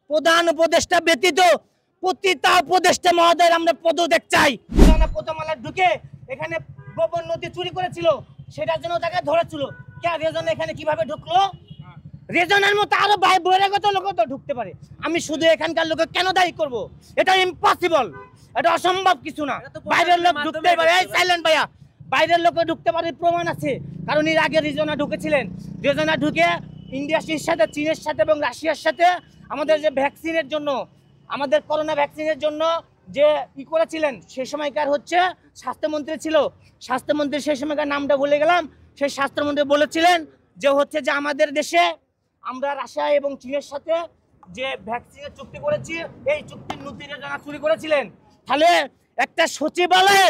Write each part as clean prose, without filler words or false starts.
প্রধান উপদেষ্টা ব্যতীত প্রতিটা উপদেষ্টা মহোদয়ের আমরা পদত্যাগ চাই। প্রথমালায় ঢুকে এখানে গোপন নথি চুরি করেছিল, সেটার জন্য তাকে ধরেছিল। কে রেজন এখানে কিভাবে ঢুকলো? রেজনের মতো আরো বহিরাগত লোক তো ঢুকতে পারে। আমি শুধু এখানকার লোকে কেন দায়ী করব? এটা ইম্পসিবল, এটা অসম্ভব কিছু না। বাইরের লোক ঢুকতে পারে। এই সাইলেন্ট ভাইয়া, বাইরের লোকে ঢুকতে পারে প্রমাণ আছে। কারণ এর আগে রিজনা ঢুকেছিলেন, রিজনা ঢুকে ইন্ডিয়ার সাথে, চীনের সাথে এবং রাশিয়ার সাথে আমাদের যে ভ্যাকসিনের জন্য, আমাদের করোনা ভ্যাকসিনের জন্য যে করেছিলেন, সে সময়কার হচ্ছে স্বাস্থ্যমন্ত্রী ছিল। স্বাস্থ্যমন্ত্রী সেই সময়কার নামটা ভুলে গেলাম। সেই স্বাস্থ্যমন্ত্রী বলেছিলেন যে হচ্ছে যে আমাদের দেশে আমরা রাশিয়া এবং চীনের সাথে যে ভ্যাকসিনের চুক্তি করেছি, এই চুক্তির নথিটা যারা চুরি করেছিলেন। তাহলে একটা সচিবালয়ে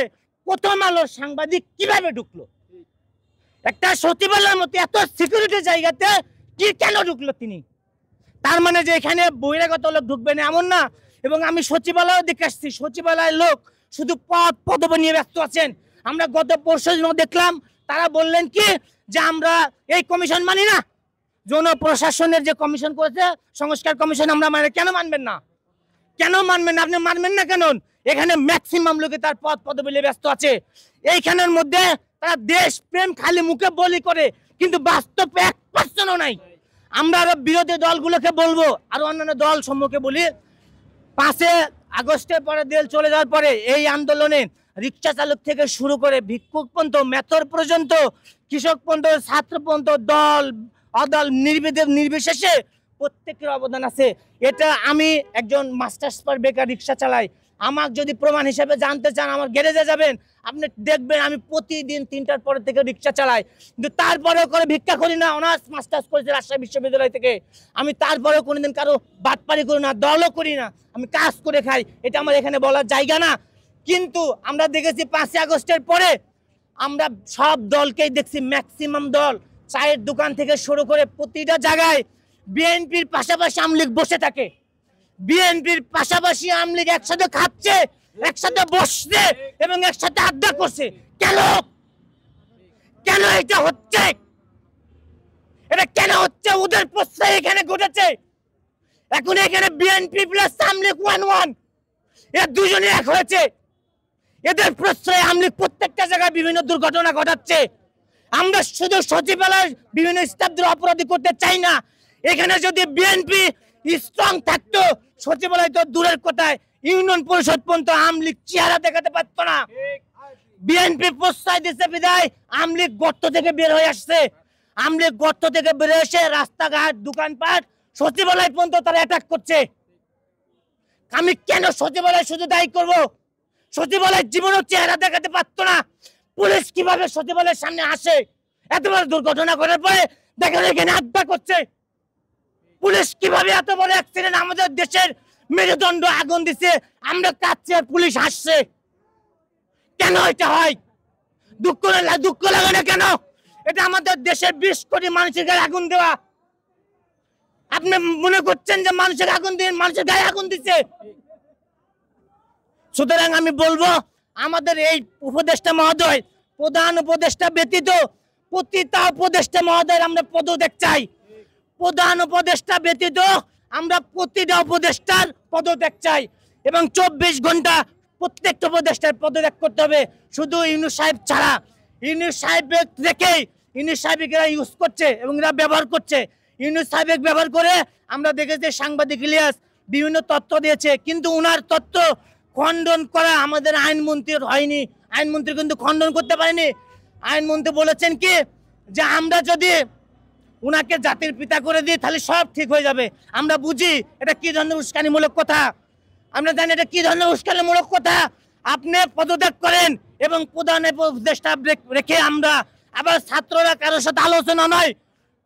প্রথম আলোর সাংবাদিক কিভাবে ঢুকলো? একটা সচিবালয়ের মতো এত সিকিউরিটি জায়গাতে কেন ঢুকলো তিনি? তার মানে যে এখানে বহিরাগত লোক ঢুকবে না এমন না। এবং আমি সচিবালয় দেখে আসছি, সচিবালয়ের লোক শুধু পদবি নিয়ে ব্যস্ত আছেন। আমরা গত পরশু দেখলাম, তারা বললেন কি যে আমরা এই কমিশন মানি না। জনপ্রশাসনের যে কমিশন করেছে, সংস্কার কমিশন, আমরা মানে কেন মানবেন না? কেন মানবেন না? আপনি মানবেন না কেন? এখানে ম্যাক্সিমাম লোকে তার পদবি নিয়ে ব্যস্ত আছে। এইখানের মধ্যে তারা দেশ প্রেম খালি মুখে বলি করে, কিন্তু বাস্তব 1% নাই। আমরা আরো বিরোধী দলগুলোকে বলবো, আরো অন্যান্য দল সম্মুখে বলি, 5 আগস্টের পরে দেশ চলে যাওয়ার পরে এই আন্দোলনে রিক্সা চালক থেকে শুরু করে ভিক্ষুক পর্যন্ত, মেথর পর্যন্ত, কৃষক পর্যন্ত, ছাত্র পর্যন্ত, দল অদল নির্বিশেষে প্রত্যেকের অবদান আছে। এটা আমি একজন মাস্টার্স পার বেকার রিক্সা চালাই। আমাকে যদি প্রমাণ হিসেবে জানতে চান, আমার গ্যারেজে যাবেন, আপনি দেখবেন আমি প্রতিদিন 3টার পরে থেকে রিক্সা চালাই। কিন্তু তারপরেও করে ভিক্ষা করি না। অনার্স মাস্টার্স করেছি রাজশাহী বিশ্ববিদ্যালয় থেকে। আমি তারপরেও কোনোদিন কারো বাটপারি করি না, দলও করি না, আমি কাজ করে খাই। এটা আমার এখানে বলার জায়গা না। কিন্তু আমরা দেখেছি 5 আগস্টের পরে আমরা সব দলকেই দেখছি, ম্যাক্সিমাম দল চায়ের দোকান থেকে শুরু করে প্রতিটা জায়গায় বিএনপির পাশাপাশি আওয়ামী লীগ বসে থাকে। বিএনপির পাশাপাশি আওয়ামী লীগ একসাথে খাচ্ছে, একসাথে বসছে এবং একসাথে আড্ডা করছে। কেন কেন এটা হচ্ছে? এটা কেন হচ্ছে? ওদের প্রশ্রয় এখানে ঘটেছে। এখন এখানে বিএনপি প্লাস আওয়ামী লীগ 1-1, এর দুজনে এক হয়েছে। এদের প্রশ্রয় আওয়ামী লীগ প্রত্যেকটা জায়গায় বিভিন্ন দুর্ঘটনা ঘটাচ্ছে। আমরা শুধু সচিবালয়ের বিভিন্ন স্টাফদের অপরাধী করতে চাই না। এখানে যদি বিএনপি স্ট্রং থাকতো, সচিবালয় তো দূরের কথায়, ইউনিয়ন পরিষদ পর্যন্ত আওয়ামী লীগ চেহারা দেখাতে পারতো না। বিএনপি প্রশ্রয় দিচ্ছে বিদায় আওয়ামী লীগ গর্ত থেকে বের হয়ে আসছে। আওয়ামী লীগ গর্ত থেকে বের এসে রাস্তাঘাট, দোকানপাট, সচিবালয় পর্যন্ত তারা অ্যাটাক করছে। আমি কেন সচিবালয় শুধু দায়ী করব? সচিবালয়ের জীবনও চেহারা দেখাতে পারতো না। পুলিশ কিভাবে সচিবালয়ের সামনে আসে? এত বড় দুর্ঘটনা করার পরে দেখেন এখানে আড্ডা করছে। পুলিশ কিভাবে এত বড় অ্যাক্সিডেন্ট, আমাদের দেশের মেরুদণ্ড আগুন দিচ্ছে, আমরা কাঁদছি আর পুলিশ আসছে। কেন এটা হয়? দুঃখ লাগে না কেন? এটা আমাদের দেশের 20 কোটি মানুষের গায়ে আগুন দেওয়া। আপনি মনে করছেন যে মানুষের আগুন দিয়ে মানুষের গায়ে আগুন দিচ্ছে? সুতরাং আমি বলবো, আমাদের এই উপদেষ্টা মহোদয়, প্রধান উপদেষ্টা ব্যতীত প্রতিটা উপদেষ্টা মহোদয়ের আমরা পদত্যাগ চাই। প্রধান উপদেষ্টা ব্যতীত আমরা প্রতিটা উপদেষ্টার পদত্যাগ চাই এবং 24 ঘন্টা প্রত্যেকটা উপদেষ্টার পদত্যাগ করতে হবে। শুধু ইউনূস সাহেব ছাড়া, ইউনূস সাহেব রেখেই ইউনূস সাহেবকে এরা ইউজ করছে এবং এরা ব্যবহার করছে। ইউনূস সাহেব ব্যবহার করে আমরা দেখেছি সাংবাদিক ইলিয়াস বিভিন্ন তথ্য দিয়েছে, কিন্তু উনার তথ্য খণ্ডন করা আমাদের আইনমন্ত্রীর হয়নি। আইনমন্ত্রী কিন্তু খণ্ডন করতে পারেনি। আইনমন্ত্রী বলেছেন কি যে আমরা যদি উনাকে জাতির পিতা করে দিই তাহলে সব ঠিক হয়ে যাবে। আমরা বুঝি এটা কি ধরনের উস্কানিমূলক কথা, আমরা জানি এটা কি ধরনের উস্কানিমূলক কথা। আপনি পদত্যাগ করেন এবং প্রধান উপদেষ্টা রেখে আমরা আবার ছাত্ররা কারোর সাথে আলোচনা নয়,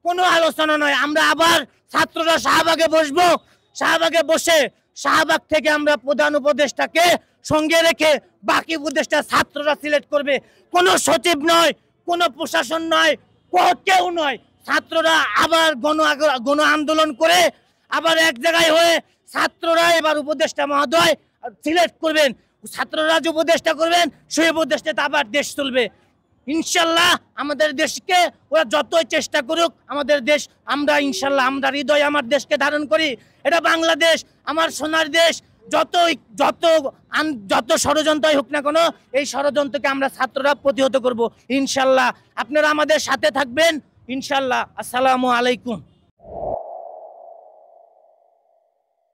কোনো আলোচনা নয়, আমরা আবার ছাত্ররা শাহবাগে বসবো। শাহবাগে বসে শাহবাগ থেকে আমরা প্রধান উপদেষ্টাকে সঙ্গে রেখে বাকি উপদেষ্টা ছাত্ররা সিলেক্ট করবে। কোনো সচিব নয়, কোনো প্রশাসন নয়, কেউ নয়। ছাত্ররা আবার গণ আন্দোলন করে আবার এক জায়গায় হয়ে ছাত্ররা এবার উপদেষ্টা মহোদয় সিলেক্ট করবেন। ছাত্ররা যে উপদেষ্টা করবেন, সেই উপদেষ্টাতে আবার দেশ চলবে ইনশাল্লাহ। আমাদের দেশকে ওরা যতই চেষ্টা করুক, আমাদের দেশ, আমরা ইনশাল্লাহ আমরা হৃদয় আমার দেশকে ধারণ করি এটা বাংলাদেশ, আমার সোনার দেশ। যত যত যত ষড়যন্ত্রই হোক না কেন, এই ষড়যন্ত্রকে আমরা ছাত্ররা প্রতিহত করব ইনশাল্লাহ। আপনারা আমাদের সাথে থাকবেন ইনশাল্লাহ। আসসালামু আলাইকুম।